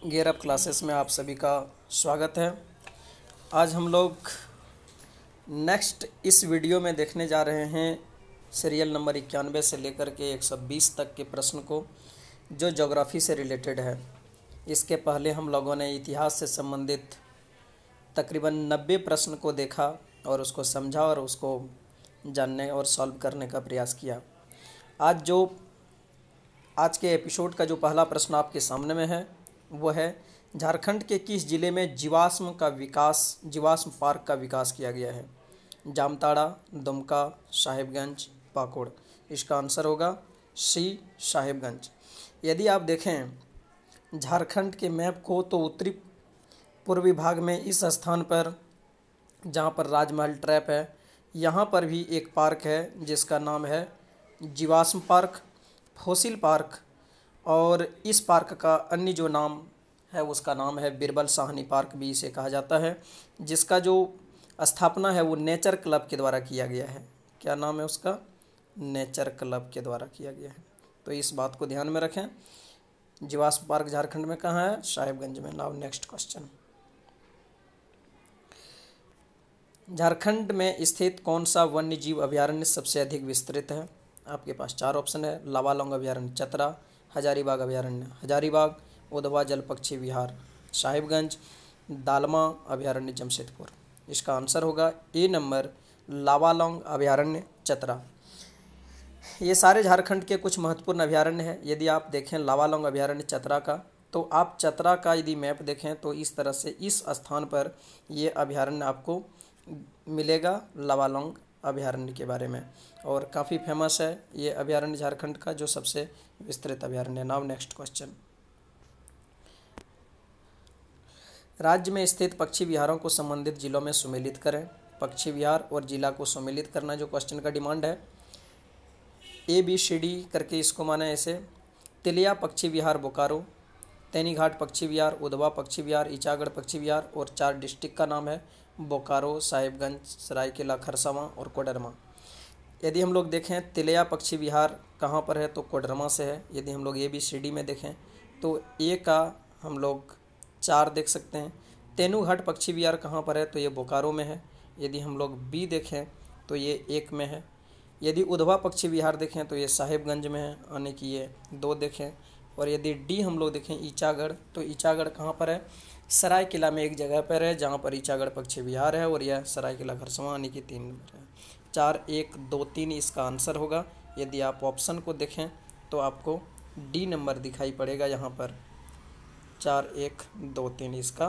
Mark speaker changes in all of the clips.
Speaker 1: Gear up classes में आप सभी का स्वागत है। आज हम लोग नेक्स्ट इस वीडियो में देखने जा रहे हैं सीरियल नंबर 91 से लेकर के 120 तक के प्रश्न को, जो ज्योग्राफी से रिलेटेड है। इसके पहले हम लोगों ने इतिहास से संबंधित तकरीबन 90 प्रश्न को देखा और उसको समझा और उसको जानने और सॉल्व करने का प्रयास किया। आज के एपिसोड का जो पहला प्रश्न आपके सामने में है वो है, झारखंड के किस जिले में जीवाश्म पार्क का विकास किया गया है? जामताड़ा, दुमका, साहिबगंज, पाकुड़। इसका आंसर होगा सी, साहिबगंज। यदि आप देखें झारखंड के मैप को तो उत्तरी पूर्वी भाग में इस स्थान पर जहाँ पर राजमहल ट्रैप है, यहाँ पर भी एक पार्क है जिसका नाम है जीवाश्म पार्क, फॉसिल पार्क। और इस पार्क का अन्य जो नाम है उसका नाम है बिरबल साहनी पार्क भी इसे कहा जाता है, जिसका जो स्थापना है वो नेचर क्लब के द्वारा किया गया है। क्या नाम है उसका? नेचर क्लब के द्वारा किया गया है। तो इस बात को ध्यान में रखें। जीवाश्म पार्क झारखंड में कहाँ है? साहिबगंज में। Now next question. झारखंड में स्थित कौन सा वन्य जीव अभयारण्य सबसे अधिक विस्तृत है? आपके पास 4 ऑप्शन है। लावालौंग अभयारण्य चतरा, हजारीबाग अभयारण्य हजारीबाग, उधवा जल पक्षी विहार साहिबगंज, दालमा अभयारण्य जमशेदपुर। इसका आंसर होगा ए नंबर, लावालौंग अभयारण्य चतरा। ये सारे झारखंड के कुछ महत्वपूर्ण अभयारण्य हैं। यदि आप देखें लावालौंग अभयारण्य चतरा का, तो आप चतरा का यदि मैप देखें तो इस तरह से इस स्थान पर ये अभयारण्य आपको मिलेगा लावालौंग अभयारण्य के बारे में, और काफ़ी फेमस है ये अभयारण्य झारखंड का, जो सबसे विस्तृत अभयारण्य। Now next question. राज्य में स्थित पक्षी विहारों को संबंधित जिलों में सुमेलित करें। पक्षी विहार और जिला को सुमेलित करना जो क्वेश्चन का डिमांड है, ABCD करके इसको माना ऐसे। तिलिया पक्षी विहार बोकारो, तैनीघाट पक्षी विहार, उधवा पक्षी विहार, ईचागढ़ पक्षी विहार, और 4 डिस्ट्रिक्ट का नाम है बोकारो, साहिबगंज, सरायकेला खरसावां और कोडरमा। यदि हम लोग देखें तिलिया पक्षी विहार कहाँ पर है, तो कोडरमा से है। यदि हम लोग ABCD में देखें तो ए का हम लोग 4 देख सकते हैं। तेनूघाट पक्षी विहार कहाँ पर है, तो ये बोकारो में है। यदि हम लोग बी देखें तो ये 1 में है। यदि उधवा पक्षी विहार देखें तो ये साहिबगंज में है, यानी कि ये 2 देखें। और यदि डी हम लोग देखें ईचागढ़, तो ईचागढ़ कहाँ पर है? सरायकेला में एक जगह पर है जहाँ पर ईचागढ़ पक्षी विहार है, और यह सरायकेला खरसावां यानी कि 3 नंबर है। 4, 1, 2, 3 इसका आंसर होगा। यदि आप ऑप्शन को देखें तो आपको डी नंबर दिखाई पड़ेगा यहाँ पर। 4, 1, 2, 3 इसका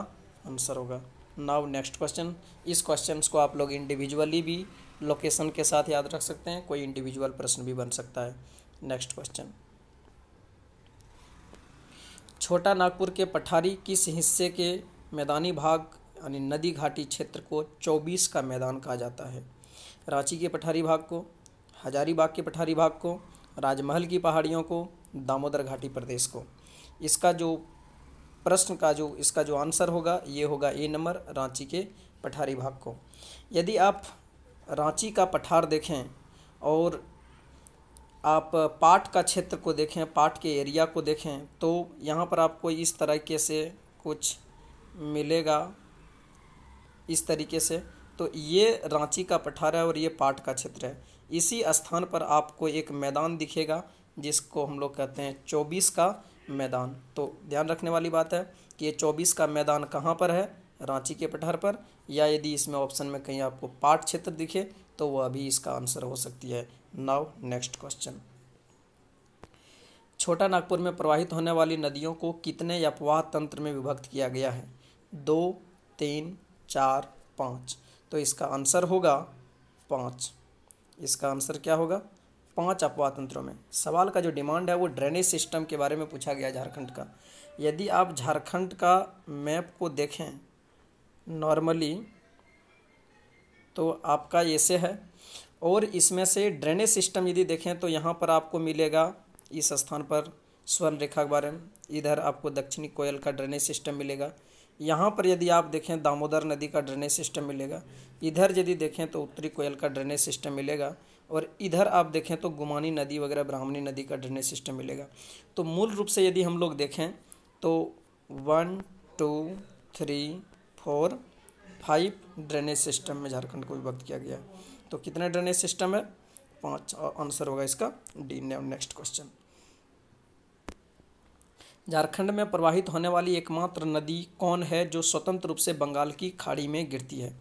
Speaker 1: आंसर होगा। Now next question. इस क्वेश्चन को आप लोग इंडिविजुअली भी लोकेशन के साथ याद रख सकते हैं, कोई इंडिविजुअल प्रश्न भी बन सकता है। Next question. छोटा नागपुर के पठारी किस हिस्से के मैदानी भाग यानी नदी घाटी क्षेत्र को 24 का मैदान कहा जाता है? रांची के पठारी भाग को, हजारीबाग के पठारी भाग को, राजमहल की पहाड़ियों को, दामोदर घाटी प्रदेश को। इसका जो प्रश्न का जो इसका जो आंसर होगा ये होगा ए नंबर, रांची के पठारी भाग को। यदि आप रांची का पठार देखें और आप पाट का क्षेत्र को देखें, पाट के एरिया को देखें, तो यहाँ पर आपको इस तरीके से कुछ मिलेगा, इस तरीके से। तो ये रांची का पठार है और ये पाट का क्षेत्र है। इसी स्थान पर आपको एक मैदान दिखेगा जिसको हम लोग कहते हैं 24 का मैदान। तो ध्यान रखने वाली बात है कि ये 24 का मैदान कहाँ पर है? रांची के पठार पर, या यदि इसमें ऑप्शन में कहीं आपको पाट क्षेत्र दिखे तो वह भी इसका आंसर हो सकती है। Now next question. छोटा नागपुर में प्रवाहित होने वाली नदियों को कितने अपवाह तंत्र में विभक्त किया गया है? 2, 3, 4, 5। तो इसका आंसर होगा 5। इसका आंसर क्या होगा? 5 अपवाह तंत्रों में। सवाल का जो डिमांड है वो ड्रेनेज सिस्टम के बारे में पूछा गया झारखंड का। यदि आप झारखंड का मैप को देखें नॉर्मली तो आपका ऐसे है, और इसमें से ड्रेनेज सिस्टम यदि देखें तो यहाँ पर आपको मिलेगा इस स्थान पर स्वर्ण रेखा के बारे में, इधर आपको दक्षिणी कोयल का ड्रेनेज सिस्टम मिलेगा। यहाँ पर यदि आप देखें दामोदर नदी का ड्रेनेज सिस्टम मिलेगा। इधर यदि देखें तो उत्तरी कोयल का ड्रेनेज सिस्टम मिलेगा, और इधर आप देखें तो गुमानी नदी वगैरह ब्राह्मणी नदी का ड्रेनेज सिस्टम मिलेगा। तो मूल रूप से यदि हम लोग देखें तो 1 2 3 4 5 ड्रेनेज सिस्टम में झारखंड को विभक्त किया गया है। तो कितने ड्रेनेज सिस्टम है? 5। आंसर होगा इसका डी। नेक्स्ट क्वेश्चन, झारखंड में प्रवाहित होने वाली एकमात्र नदी कौन है जो स्वतंत्र रूप से बंगाल की खाड़ी में गिरती है?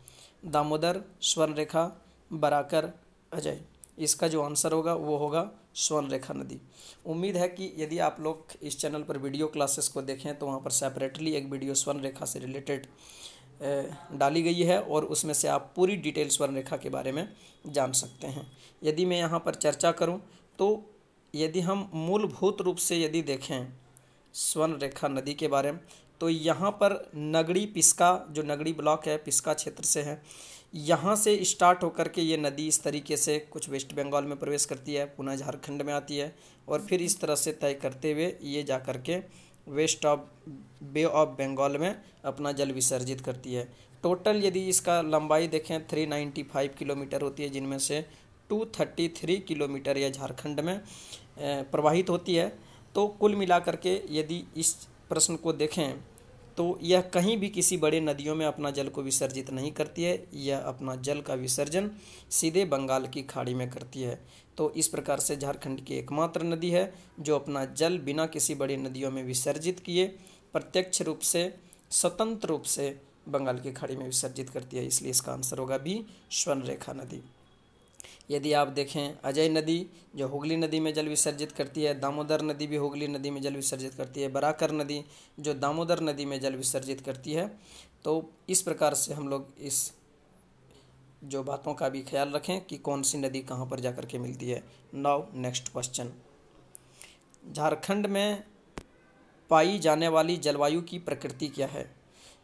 Speaker 1: दामोदर, स्वर्णरेखा, बराकर, अजय। इसका जो आंसर होगा वो होगा स्वर्णरेखा नदी। उम्मीद है कि यदि आप लोग इस चैनल पर वीडियो क्लासेस को देखें तो वहाँ पर सेपरेटली एक वीडियो स्वर्णरेखा से रिलेटेड डाली गई है और उसमें से आप पूरी डिटेल स्वर्णरेखा के बारे में जान सकते हैं। यदि मैं यहाँ पर चर्चा करूँ तो यदि हम मूलभूत रूप से यदि देखें स्वर्णरेखा नदी के बारे में, तो यहाँ पर नगड़ी पिस्का, जो नगड़ी ब्लॉक है पिस्का क्षेत्र से है, यहाँ से स्टार्ट होकर के ये नदी इस तरीके से कुछ वेस्ट बंगाल में प्रवेश करती है, पुनः झारखंड में आती है और फिर इस तरह से तय करते हुए ये जा कर के west of Bay of Bengal में अपना जल विसर्जित करती है। टोटल यदि इसका लंबाई देखें 395 किलोमीटर होती है, जिनमें से 233 किलोमीटर यह झारखंड में प्रवाहित होती है। तो कुल मिलाकर के यदि इस प्रश्न को देखें तो यह कहीं भी किसी बड़े नदियों में अपना जल को विसर्जित नहीं करती है, यह अपना जल का विसर्जन सीधे बंगाल की खाड़ी में करती है। तो इस प्रकार से झारखंड की एकमात्र नदी है जो अपना जल बिना किसी बड़ी नदियों में विसर्जित किए प्रत्यक्ष रूप से स्वतंत्र रूप से बंगाल की खाड़ी में विसर्जित करती है, इसलिए इसका आंसर होगा बी, स्वर्णरेखा नदी। यदि आप देखें अजय नदी जो हुगली नदी में जल विसर्जित करती है, दामोदर नदी भी हुगली नदी में जल विसर्जित करती है, बराकर नदी जो दामोदर नदी में जल विसर्जित करती है। तो इस प्रकार से हम लोग इस जो बातों का भी ख्याल रखें कि कौन सी नदी कहाँ पर जाकर के मिलती है। नाउ नेक्स्ट क्वेश्चन, झारखंड में पाई जाने वाली जलवायु की प्रकृति क्या है?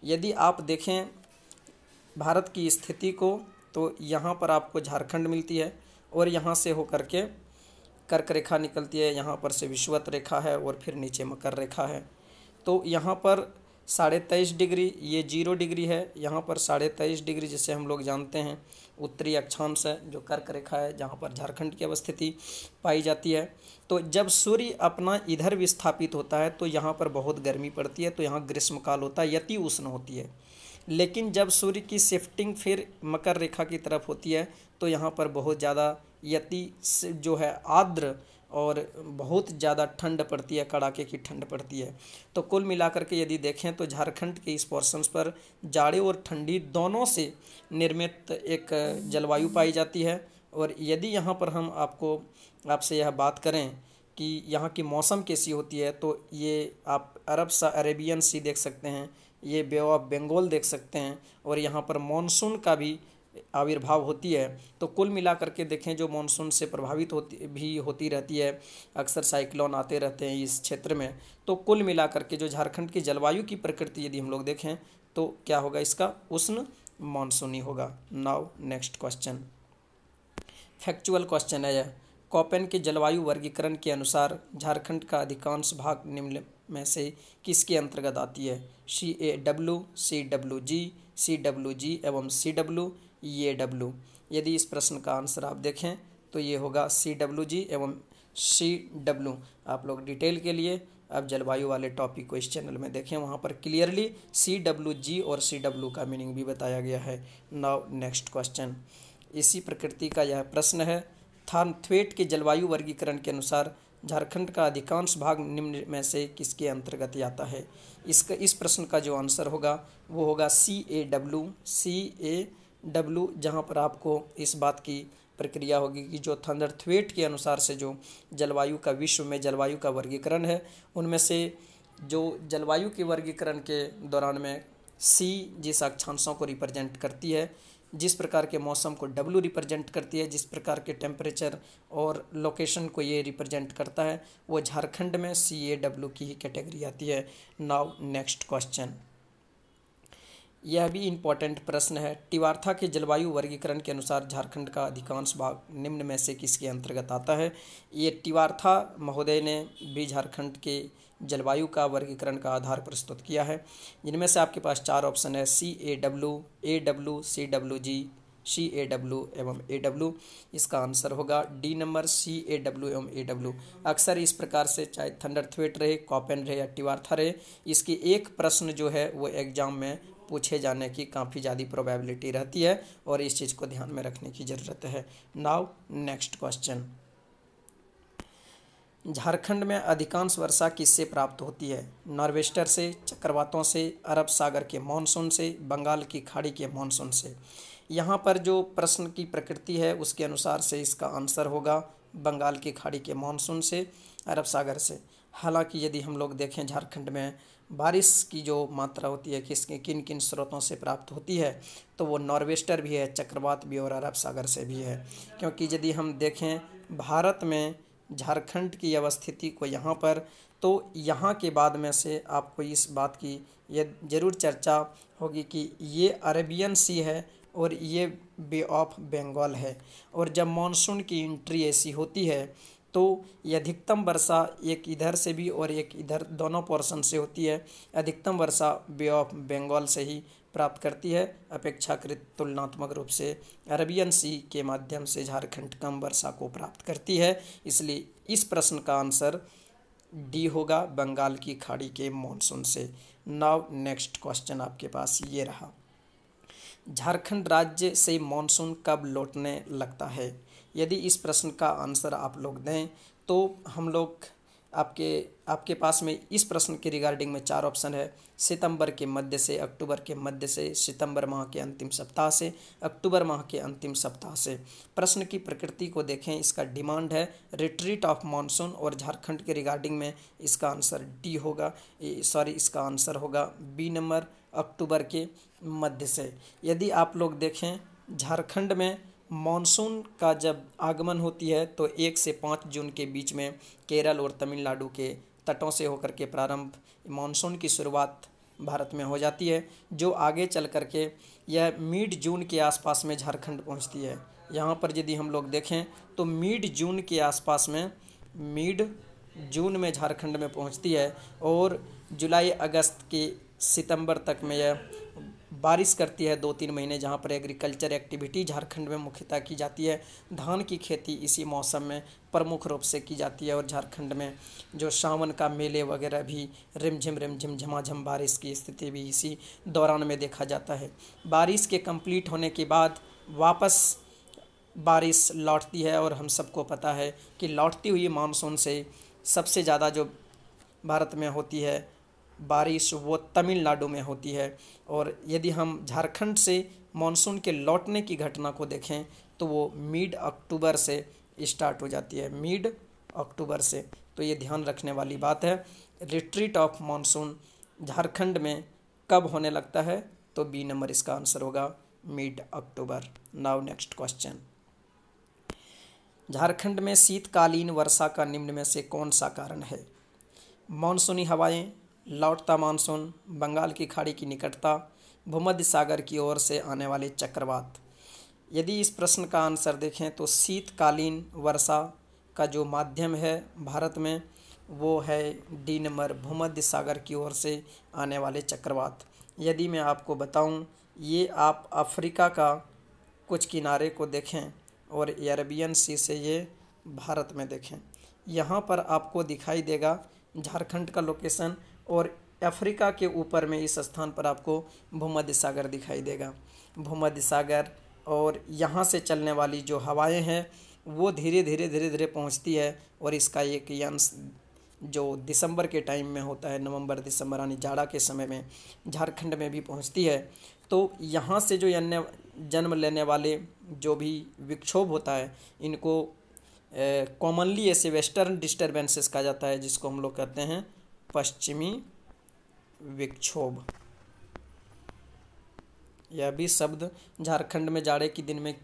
Speaker 1: यदि आप देखें भारत की स्थिति को तो यहाँ पर आपको झारखंड मिलती है और यहाँ से होकर के कर्क रेखा निकलती है, यहाँ पर से विषुवत रेखा है और फिर नीचे मकर रेखा है। तो यहाँ पर 23.5 डिग्री ये 0 डिग्री है, यहाँ पर 23.5 डिग्री जिसे हम लोग जानते हैं उत्तरी अक्षांश है जो कर्क रेखा है, जहाँ पर झारखंड की अवस्थिति पाई जाती है। तो जब सूर्य अपना इधर विस्थापित होता है तो यहाँ पर बहुत गर्मी पड़ती है, तो यहाँ ग्रीष्मकाल होता है, यति उष्ण होती है। लेकिन जब सूर्य की शिफ्टिंग फिर मकर रेखा की तरफ होती है तो यहाँ पर बहुत ज़्यादा यति जो है आर्द्र और बहुत ज़्यादा ठंड पड़ती है, कड़ाके की ठंड पड़ती है। तो कुल मिलाकर के यदि देखें तो झारखंड के इस पोर्शंस पर जाड़े और ठंडी दोनों से निर्मित एक जलवायु पाई जाती है। और यदि यहाँ पर हम आपसे यह बात करें कि यहाँ की मौसम कैसी होती है, तो ये आप अरेबियन सी देख सकते हैं, ये बे ऑफ बंगाल देख सकते हैं और यहाँ पर मानसून का भी आविर्भाव होती है। तो कुल मिलाकर के देखें जो मानसून से प्रभावित होती रहती है, अक्सर साइक्लोन आते रहते हैं इस क्षेत्र में। तो कुल मिलाकर के जो झारखंड की जलवायु की प्रकृति यदि हम लोग देखें तो क्या होगा, इसका उष्ण मानसूनी होगा। Now next question, factual question है यह। कोपेन के जलवायु वर्गीकरण के अनुसार झारखंड का अधिकांश भाग निम्न में से किसके अंतर्गत आती है? CAW, CWG, CWG एवं CWEAW। यदि इस प्रश्न का आंसर आप देखें तो ये होगा CWG एवं CW। आप लोग डिटेल के लिए अब जलवायु वाले टॉपिक को इस चैनल में देखें, वहाँ पर क्लियरली CWG और CW का मीनिंग भी बताया गया है। नाउ नेक्स्ट क्वेश्चन, इसी प्रकृति का यह प्रश्न है। थानथ्वेट के जलवायु वर्गीकरण के अनुसार झारखंड का अधिकांश भाग निम्न में से किसके अंतर्गत आता है? इस प्रश्न का जो आंसर होगा वो होगा CAW, जहाँ पर आपको इस बात की प्रक्रिया होगी कि जो थानथ्वेट के अनुसार से जो जलवायु का विश्व में जलवायु का वर्गीकरण है, उनमें से जो जलवायु के वर्गीकरण के दौरान में C जिस अक्षांशों को रिप्रेजेंट करती है, जिस प्रकार के मौसम को W रिप्रेजेंट करती है, जिस प्रकार के टेम्परेचर और लोकेशन को ये रिप्रेजेंट करता है, वो झारखंड में CAW की ही कैटेगरी आती है। नाउ नेक्स्ट क्वेश्चन, यह भी इम्पोर्टेंट प्रश्न है। टिवार्था के जलवायु वर्गीकरण के अनुसार झारखंड का अधिकांश भाग निम्न में से किसके अंतर्गत आता है? ये टिवार्था महोदय ने भी झारखंड के जलवायु का वर्गीकरण का आधार प्रस्तुत किया है, जिनमें से आपके पास 4 ऑप्शन है CAW, AW, CWG CAW एवं AW। इसका आंसर होगा डी नंबर CAW एवं AW। अक्सर इस प्रकार से चाहे थंडर थ्वेट रहे, कॉपेन रहे या टिवार्था रहे, इसकी एक प्रश्न जो है वो एग्जाम में पूछे जाने की काफ़ी ज़्यादा प्रोबेबिलिटी रहती है और इस चीज़ को ध्यान में रखने की ज़रूरत है। नाउ नेक्स्ट क्वेश्चन, झारखंड में अधिकांश वर्षा किससे प्राप्त होती है? नॉर्वेस्टर से, चक्रवातों से, अरब सागर के मानसून से, बंगाल की खाड़ी के मानसून से। यहाँ पर जो प्रश्न की प्रकृति है उसके अनुसार से इसका आंसर होगा बंगाल की खाड़ी के मानसून से, अरब सागर से। हालांकि यदि हम लोग देखें झारखंड में बारिश की जो मात्रा होती है किसके किन किन स्रोतों से प्राप्त होती है, तो वो नॉर्वेस्टर भी है, चक्रवात भी और अरब सागर से भी है। क्योंकि यदि हम देखें भारत में झारखंड की अवस्थिति को यहाँ पर, तो यहाँ के बाद में से आपको इस बात की ये ज़रूर चर्चा होगी कि ये अरेबियन सी है और ये बे ऑफ बंगाल है। और जब मानसून की एंट्री ऐसी होती है तो ये अधिकतम वर्षा एक इधर से भी और एक इधर दोनों पोर्शन से होती है। अधिकतम वर्षा बे ऑफ बंगाल से ही प्राप्त करती है, अपेक्षाकृत तुलनात्मक रूप से अरबियन सी के माध्यम से झारखंड कम वर्षा को प्राप्त करती है। इसलिए इस प्रश्न का आंसर डी होगा, बंगाल की खाड़ी के मानसून से। नाउ नेक्स्ट क्वेश्चन आपके पास ये रहा, झारखंड राज्य से मानसून कब लौटने लगता है? यदि इस प्रश्न का आंसर आप लोग दें तो हम लोग आपके पास में इस प्रश्न के रिगार्डिंग में 4 ऑप्शन है। सितंबर के मध्य से, अक्टूबर के मध्य से, सितंबर माह के अंतिम सप्ताह से, अक्टूबर माह के अंतिम सप्ताह से। प्रश्न की प्रकृति को देखें, इसका डिमांड है रिट्रीट ऑफ मानसून और झारखंड के रिगार्डिंग में इसका आंसर डी होगा, इसका आंसर होगा बी नंबर, अक्टूबर के मध्य से। यदि आप लोग देखें झारखंड में मानसून का जब आगमन होती है तो 1 से 5 जून के बीच में केरल और तमिलनाडु के तटों से होकर के प्रारंभ मानसून की शुरुआत भारत में हो जाती है, जो आगे चल कर के यह मिड जून के आसपास में झारखंड पहुंचती है। यहाँ पर यदि हम लोग देखें तो मिड जून के आसपास में, मिड जून में झारखंड में पहुंचती है और जुलाई अगस्त के सितंबर तक में यह बारिश करती है 2-3 महीने, जहाँ पर एग्रीकल्चर एक्टिविटी झारखंड में मुख्यतः की जाती है। धान की खेती इसी मौसम में प्रमुख रूप से की जाती है और झारखंड में जो सावन का मेले वगैरह भी रिमझिम झमाझम बारिश की स्थिति भी इसी दौरान में देखा जाता है। बारिश के कंप्लीट होने के बाद वापस बारिश लौटती है और हम सबको पता है कि लौटती हुई मानसून से सबसे ज़्यादा जो भारत में होती है बारिश वो तमिलनाडु में होती है। और यदि हम झारखंड से मानसून के लौटने की घटना को देखें तो वो मिड अक्टूबर से स्टार्ट हो जाती है, मिड अक्टूबर से। तो ये ध्यान रखने वाली बात है। रिट्रीट ऑफ मानसून झारखंड में कब होने लगता है? तो बी नंबर इसका आंसर होगा, मिड अक्टूबर। नाउ नेक्स्ट क्वेश्चन, झारखंड में शीतकालीन वर्षा का निम्न में से कौन सा कारण है? मानसूनी हवाएं, लौटता मानसून, बंगाल की खाड़ी की निकटता, भूमध्य सागर की ओर से आने वाले चक्रवात। यदि इस प्रश्न का आंसर देखें तो शीतकालीन वर्षा का जो माध्यम है भारत में वो है डी नंबर, भूमध्य सागर की ओर से आने वाले चक्रवात। यदि मैं आपको बताऊं, ये आप अफ्रीका का कुछ किनारे को देखें और अरेबियन सी से ये भारत में देखें, यहाँ पर आपको दिखाई देगा झारखंड का लोकेशन और अफ्रीका के ऊपर में इस स्थान पर आपको भूमध्य सागर दिखाई देगा। भूमध्य सागर और यहाँ से चलने वाली जो हवाएं हैं वो धीरे धीरे पहुँचती है और इसका एक अंश जो दिसंबर के टाइम में होता है, नवंबर दिसंबर यानी जाड़ा के समय में झारखंड में भी पहुँचती है। तो यहाँ से जो अन्य जन्म लेने वाले जो भी विक्षोभ होता है इनको कॉमनली ऐसे वेस्टर्न डिस्टर्बेंसेस कहा जाता है, जिसको हम लोग कहते हैं पश्चिमी विक्षोभ। यह भी शब्द झारखंड में जाड़े के दिन में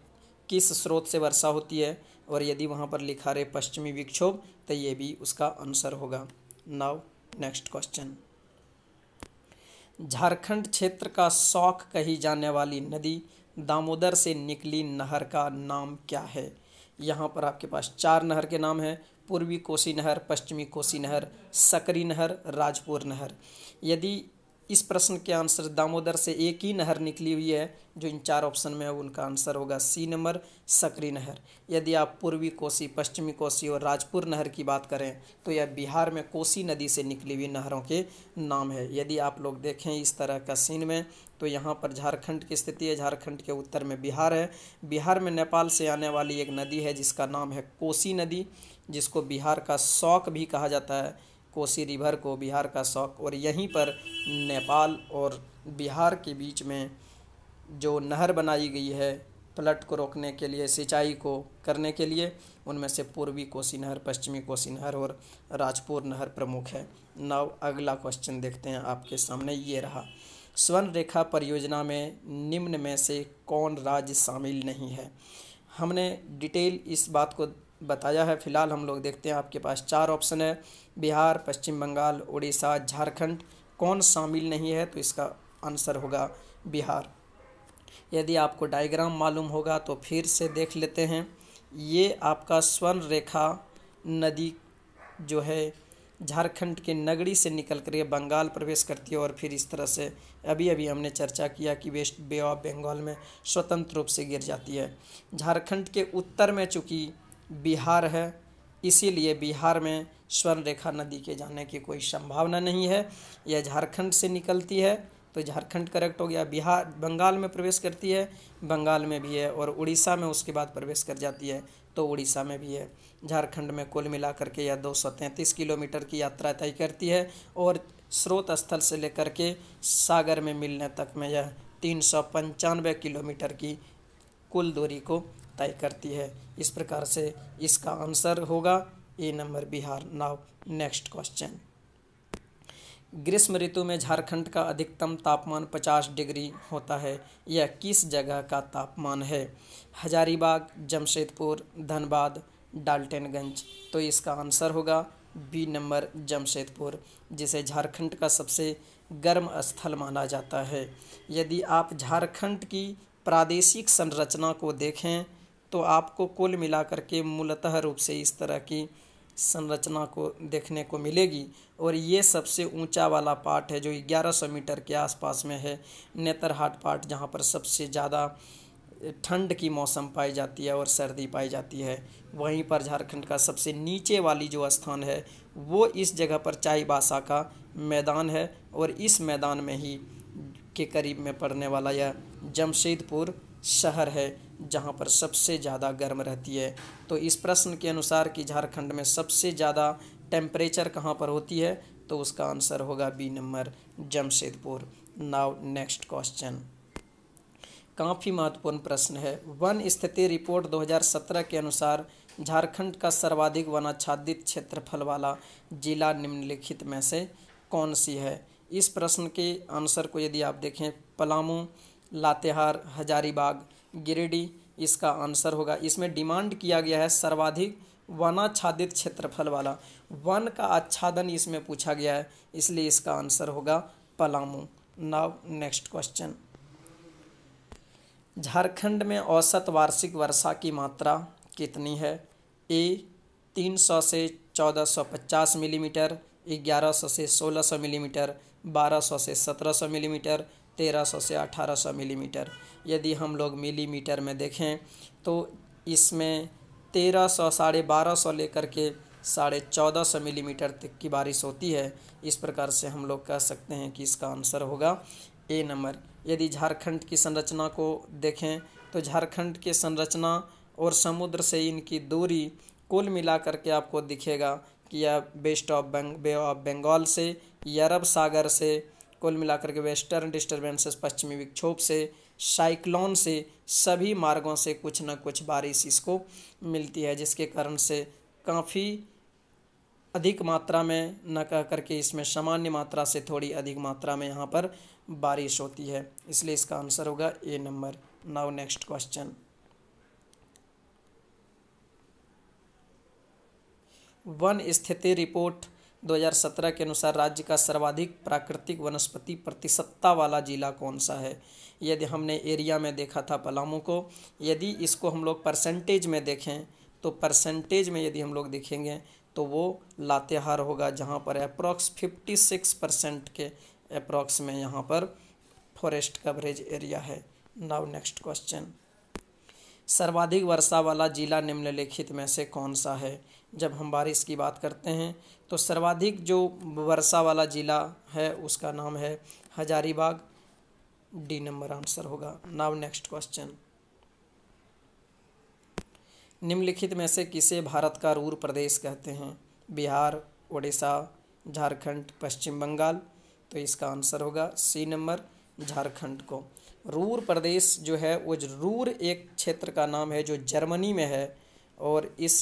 Speaker 1: किस स्रोत से वर्षा होती है और यदि वहाँ पर लिखा रहे पश्चिमी विक्षोभ तो ये भी उसका आंसर होगा। नाउ नेक्स्ट क्वेश्चन, झारखंड क्षेत्र का शौक कही जाने वाली नदी दामोदर से निकली नहर का नाम क्या है? यहाँ पर आपके पास 4 नहर के नाम हैं, पूर्वी कोसी नहर, पश्चिमी कोसी नहर, सकरी नहर, राजपुर नहर। यदि इस प्रश्न के आंसर दामोदर से एक ही नहर निकली हुई है जो इन 4 ऑप्शन में है, उनका आंसर होगा सी नंबर सकरी नहर। यदि आप पूर्वी कोसी, पश्चिमी कोसी और राजपुर नहर की बात करें तो यह बिहार में कोसी नदी से निकली हुई नहरों के नाम है। यदि आप लोग देखें इस तरह का सीन में तो यहाँ पर झारखंड की स्थिति है, झारखंड के उत्तर में बिहार है, बिहार में नेपाल से आने वाली एक नदी है जिसका नाम है कोसी नदी, जिसको बिहार का शौक भी कहा जाता है, कोसी रिवर को बिहार का शौक। और यहीं पर नेपाल और बिहार के बीच में जो नहर बनाई गई है फ्लड को रोकने के लिए, सिंचाई को करने के लिए, उनमें से पूर्वी कोसी नहर, पश्चिमी कोसी नहर और राजपुर नहर प्रमुख है। नाउ अगला क्वेश्चन देखते हैं, आपके सामने ये रहा। स्वर्ण रेखा परियोजना में निम्न में से कौन राज्य शामिल नहीं है? हमने डिटेल इस बात को बताया है। फिलहाल हम लोग देखते हैं, आपके पास 4 ऑप्शन है, बिहार, पश्चिम बंगाल, उड़ीसा, झारखंड। कौन शामिल नहीं है? तो इसका आंसर होगा बिहार। यदि आपको डायग्राम मालूम होगा तो फिर से देख लेते हैं। ये आपका स्वर्ण रेखा नदी जो है झारखंड के नगड़ी से निकल कर ये बंगाल प्रवेश करती है और फिर इस तरह से अभी हमने चर्चा किया कि वेस्ट बे ऑफ बंगाल में स्वतंत्र रूप से गिर जाती है। झारखंड के उत्तर में चूँकि बिहार है, इसीलिए बिहार में स्वर्ण रेखा नदी के जाने की कोई संभावना नहीं है। यह झारखंड से निकलती है तो झारखंड करेक्ट हो गया। बिहार बंगाल में प्रवेश करती है, बंगाल में भी है, और उड़ीसा में उसके बाद प्रवेश कर जाती है तो उड़ीसा में भी है। झारखंड में कुल मिलाकर के यह 233 किलोमीटर की यात्रा तय करती है और स्रोत स्थल से लेकर के सागर में मिलने तक में यह 395 किलोमीटर की कुल दूरी को तय करती है। इस प्रकार से इसका आंसर होगा A number Bihar. Now next question. ग्रीष्म ऋतु में झारखंड का अधिकतम तापमान 50 डिग्री होता है, यह किस जगह का तापमान है? हजारीबाग, जमशेदपुर, धनबाद, डाल्टनगंज। तो इसका आंसर होगा बी नंबर जमशेदपुर, जिसे झारखंड का सबसे गर्म स्थल माना जाता है। यदि आप झारखंड की प्रादेशिक संरचना को देखें तो आपको कुल मिलाकर के मूलतः रूप से इस तरह की संरचना को देखने को मिलेगी और ये सबसे ऊंचा वाला पार्ट है जो 1100 मीटर के आसपास में है, नेतरहाट पार्ट, जहाँ पर सबसे ज़्यादा ठंड की मौसम पाई जाती है और सर्दी पाई जाती है। वहीं पर झारखंड का सबसे नीचे वाली जो स्थान है वो इस जगह पर चाईबासा का मैदान है और इस मैदान में ही के करीब में पड़ने वाला यह जमशेदपुर शहर है जहाँ पर सबसे ज़्यादा गर्म रहती है। तो इस प्रश्न के अनुसार कि झारखंड में सबसे ज़्यादा टेम्परेचर कहाँ पर होती है तो उसका आंसर होगा B number Jamshedpur. Now next question काफ़ी महत्वपूर्ण प्रश्न है। वन स्थिति रिपोर्ट 2017 के अनुसार झारखंड का सर्वाधिक वनाच्छादित क्षेत्रफल वाला जिला निम्नलिखित में से कौन सी है? इस प्रश्न के आंसर को यदि आप देखें, पलामू, लातेहार, हजारीबाग, गिरिडीह इसका आंसर होगा। इसमें डिमांड किया गया है सर्वाधिक वनाच्छादित क्षेत्रफल वाला, वन का आच्छादन इसमें पूछा गया है, इसलिए इसका आंसर होगा Palamu. Now next question. Jharkhand में औसत वार्षिक वर्षा की मात्रा कितनी है? ए 300 से 1450 मिलीमीटर, 1100 से 1600 मिलीमीटर, 1200 से 1700 मिलीमीटर, 1300 से 1800 मिलीमीटर। यदि हम लोग मिलीमीटर में देखें तो इसमें 1300, 1250 लेकर के 1450 मिलीमीटर तक की बारिश होती है। इस प्रकार से हम लोग कह सकते हैं कि इसका आंसर होगा ए नंबर। यदि झारखंड की संरचना को देखें तो झारखंड के संरचना और समुद्र से इनकी दूरी कुल मिलाकर के आपको दिखेगा कि यह west of Bay of Bengal से, अरब सागर से, कुल मिलाकर के वेस्टर्न डिस्टर्बेंसेस, पश्चिमी विक्षोभ से, साइक्लोन से, सभी मार्गों से कुछ न कुछ बारिश इसको मिलती है, जिसके कारण से काफ़ी अधिक मात्रा में न कह करके इसमें सामान्य मात्रा से थोड़ी अधिक मात्रा में यहाँ पर बारिश होती है, इसलिए इसका आंसर होगा A number. Now next question. वन स्थिति रिपोर्ट 2017 के अनुसार राज्य का सर्वाधिक प्राकृतिक वनस्पति प्रतिशतता वाला जिला कौन सा है? यदि हमने एरिया में देखा था पलामू को, यदि इसको हम लोग परसेंटेज में देखें तो परसेंटेज में यदि हम लोग देखेंगे तो वो लातेहार होगा, जहाँ पर अप्रॉक्स 56% के अप्रॉक्स में यहाँ पर फॉरेस्ट कवरेज एरिया है। नाउ नेक्स्ट क्वेश्चन, सर्वाधिक वर्षा वाला जिला निम्नलिखित में से कौन सा है? जब हम बारिश की बात करते हैं तो सर्वाधिक जो वर्षा वाला जिला है उसका नाम है हजारीबाग, डी नंबर आंसर होगा। नाउ नेक्स्ट क्वेश्चन, निम्नलिखित में से किसे भारत का रूर प्रदेश कहते हैं? बिहार, उड़ीसा, झारखंड, पश्चिम बंगाल। तो इसका आंसर होगा सी नंबर, झारखंड को। रूर प्रदेश जो है वो रूर एक क्षेत्र का नाम है जो जर्मनी में है और इस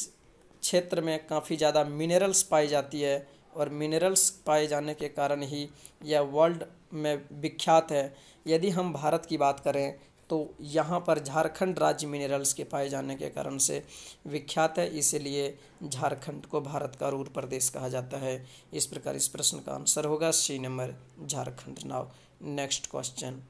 Speaker 1: क्षेत्र में काफ़ी ज़्यादा मिनरल्स पाई जाती है और मिनरल्स पाए जाने के कारण ही यह वर्ल्ड में विख्यात है। यदि हम भारत की बात करें तो यहाँ पर झारखंड राज्य मिनरल्स के पाए जाने के कारण से विख्यात है, इसीलिए झारखंड को भारत का रूर प्रदेश कहा जाता है। इस प्रकार इस प्रश्न का आंसर होगा C number, Jharkhand. Now next question,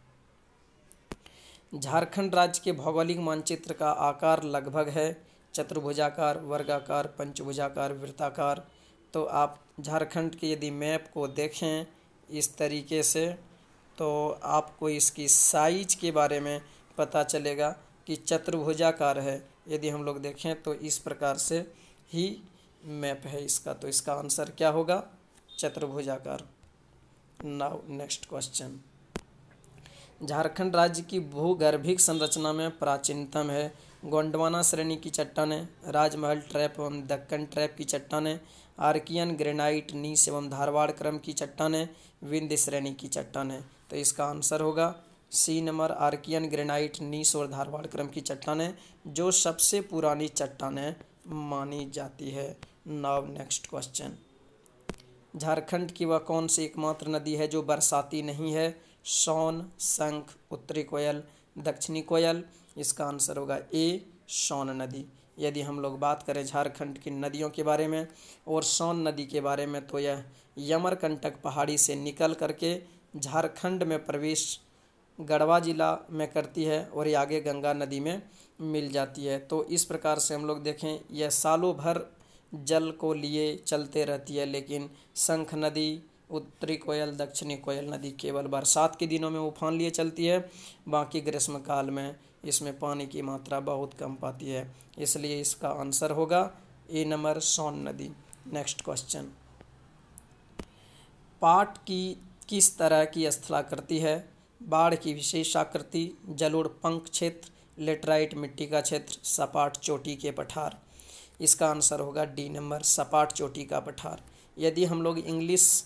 Speaker 1: Jharkhand राज्य के भौगोलिक मानचित्र का आकार लगभग है चतुर्भुजाकार, वर्गाकार, पंचभुजाकार, वृत्ताकार। तो आप झारखंड के यदि मैप को देखें इस तरीके से तो आपको इसकी साइज के बारे में पता चलेगा कि चतुर्भुजाकार है। यदि हम लोग देखें तो इस प्रकार से ही मैप है इसका, तो इसका आंसर क्या होगा? चतुर्भुजाकार। नाउ नेक्स्ट क्वेश्चन, झारखंड राज्य की भूगर्भिक संरचना में प्राचीनतम है गोंडवाना श्रेणी की चट्टानें, राजमहल ट्रैप एवं दक्कन ट्रैप की चट्टानें, आर्कियन, ग्रेनाइट, नीस एवं धारवाड़ क्रम की चट्टानें, विंध्य श्रेणी की चट्टानें। तो इसका आंसर होगा सी नंबर, आर्कियन, ग्रेनाइट, नीस और धारवाड़ क्रम की चट्टानें जो सबसे पुरानी चट्टानें मानी जाती है। नाउ नेक्स्ट क्वेश्चन, झारखंड की वह कौन सी एकमात्र नदी है जो बरसाती नहीं है? सोन, शंख, उत्तरी कोयल, दक्षिणी कोयल। इसका आंसर होगा ए, सोन नदी। यदि हम लोग बात करें झारखंड की नदियों के बारे में और सोन नदी के बारे में तो यह यमरकंटक पहाड़ी से निकल करके झारखंड में प्रवेश गढ़वा जिला में करती है और ये आगे गंगा नदी में मिल जाती है। तो इस प्रकार से हम लोग देखें यह सालों भर जल को लिए चलते रहती है, लेकिन शंख नदी, उत्तरी कोयल, दक्षिणी कोयल नदी केवल बरसात के दिनों में उफान लिए चलती है, बाकी ग्रीष्म काल में इसमें पानी की मात्रा बहुत कम पाती है, इसलिए इसका आंसर होगा ए नंबर, सोन नदी। नेक्स्ट क्वेश्चन, पाट की किस तरह की स्थलाकृति है? बाढ़ की विशेष आकृति, जलोढ़ पंख क्षेत्र, लेटराइट मिट्टी का क्षेत्र, सपाट चोटी के पठार। इसका आंसर होगा डी नंबर, सपाट चोटी का पठार। यदि हम लोग इंग्लिश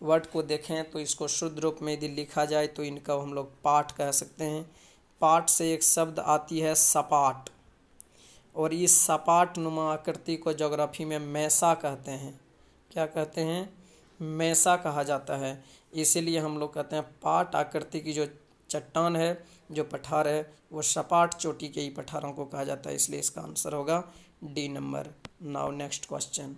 Speaker 1: वर्ड को देखें तो इसको शुद्ध रूप में यदि लिखा जाए तो इनका हम लोग पाट कह सकते हैं। पाट से एक शब्द आती है सपाट, और इस सपाट नुमा आकृति को ज्योग्राफी में मैसा कहते हैं। क्या कहते हैं? मैसा कहा जाता है। इसीलिए हम लोग कहते हैं पाट आकृति की जो चट्टान है, जो पठार है, वो सपाट चोटी के ही पठारों को कहा जाता है, इसलिए इसका आंसर होगा D number. Now next question,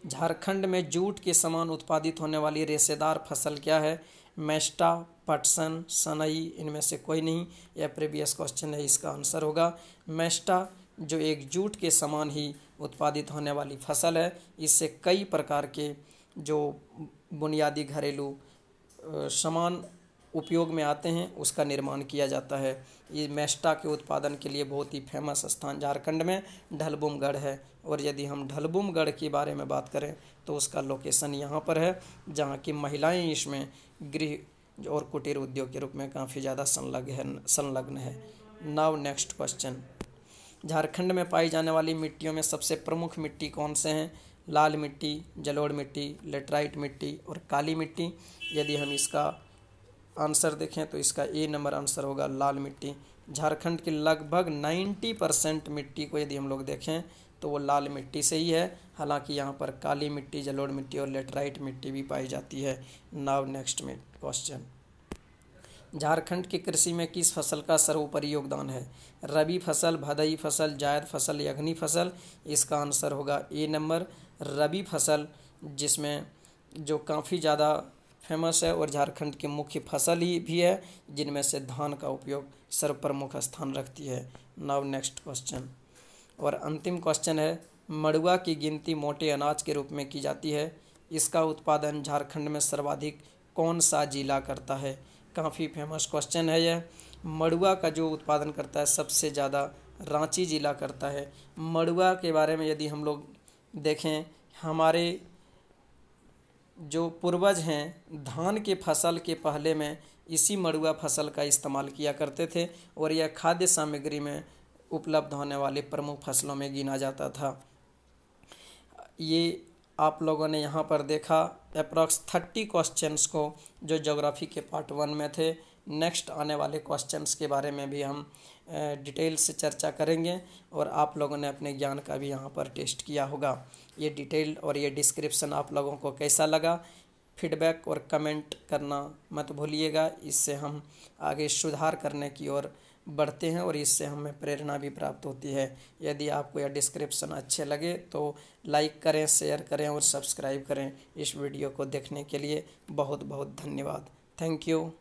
Speaker 1: Jharkhand में जूट के समान उत्पादित होने वाली रेशेदार फसल क्या है? मेस्टा, पटसन, सनई, इनमें से कोई नहीं। यह प्रीवियस क्वेश्चन है, इसका आंसर होगा मेस्टा, जो एक जूट के समान ही उत्पादित होने वाली फसल है। इससे कई प्रकार के जो बुनियादी घरेलू सामान उपयोग में आते हैं उसका निर्माण किया जाता है। ये मेस्टा के उत्पादन के लिए बहुत ही फेमस स्थान झारखंड में ढलबुमगढ़ है, और यदि हम ढलबुमगढ़ के बारे में बात करें तो उसका लोकेशन यहाँ पर है, जहाँ की महिलाएं इसमें गृह और कुटीर उद्योग के रूप में काफ़ी ज़्यादा संलग्न है। नाउ नेक्स्ट क्वेश्चन, झारखंड में पाई जाने वाली मिट्टियों में सबसे प्रमुख मिट्टी कौन से हैं? लाल मिट्टी, जलोढ़ मिट्टी, लेटराइट मिट्टी और काली मिट्टी। यदि हम इसका आंसर देखें तो इसका ए नंबर आंसर होगा लाल मिट्टी। झारखंड की लगभग 90% मिट्टी को यदि हम लोग देखें तो वो लाल मिट्टी से ही है, हालांकि यहाँ पर काली मिट्टी, जलोढ़ मिट्टी और लेटराइट मिट्टी भी पाई जाती है। नाउ नेक्स्ट में क्वेश्चन, झारखंड की कृषि में किस फसल का सर्वोपरि योगदान है? रबी फसल, भदई फसल, जायद फसल, यगनी फसल। इसका आंसर होगा ए नंबर, रबी फसल, जिसमें जो काफ़ी ज़्यादा फेमस है और झारखंड की मुख्य फसल ही भी है, जिनमें से धान का उपयोग सर्वप्रमुख स्थान रखती है। नाउ नेक्स्ट क्वेश्चन, और अंतिम क्वेश्चन है, मड़ुआ की गिनती मोटे अनाज के रूप में की जाती है। इसका उत्पादन झारखंड में सर्वाधिक कौन सा जिला करता है? काफ़ी फेमस क्वेश्चन है यह। मड़ुआ का जो उत्पादन करता है सबसे ज़्यादा रांची जिला करता है। मड़ुआ के बारे में यदि हम लोग देखें, हमारे जो पूर्वज हैं धान के फसल के पहले में इसी मड़ुआ फसल का इस्तेमाल किया करते थे और यह खाद्य सामग्री में उपलब्ध होने वाली प्रमुख फसलों में गिना जाता था। ये आप लोगों ने यहाँ पर देखा अप्रॉक्स 30 क्वेश्चंस को जो ज्योग्राफी के पार्ट 1 में थे। नेक्स्ट आने वाले क्वेश्चंस के बारे में भी हम डिटेल से चर्चा करेंगे और आप लोगों ने अपने ज्ञान का भी यहाँ पर टेस्ट किया होगा। ये डिटेल और ये डिस्क्रिप्शन आप लोगों को कैसा लगा, फीडबैक और कमेंट करना मत भूलिएगा। इससे हम आगे सुधार करने की ओर बढ़ते हैं और इससे हमें प्रेरणा भी प्राप्त होती है। यदि आपको यह डिस्क्रिप्शन अच्छे लगे तो लाइक करें, शेयर करें और सब्सक्राइब करें। इस वीडियो को देखने के लिए बहुत बहुत धन्यवाद। Thank you.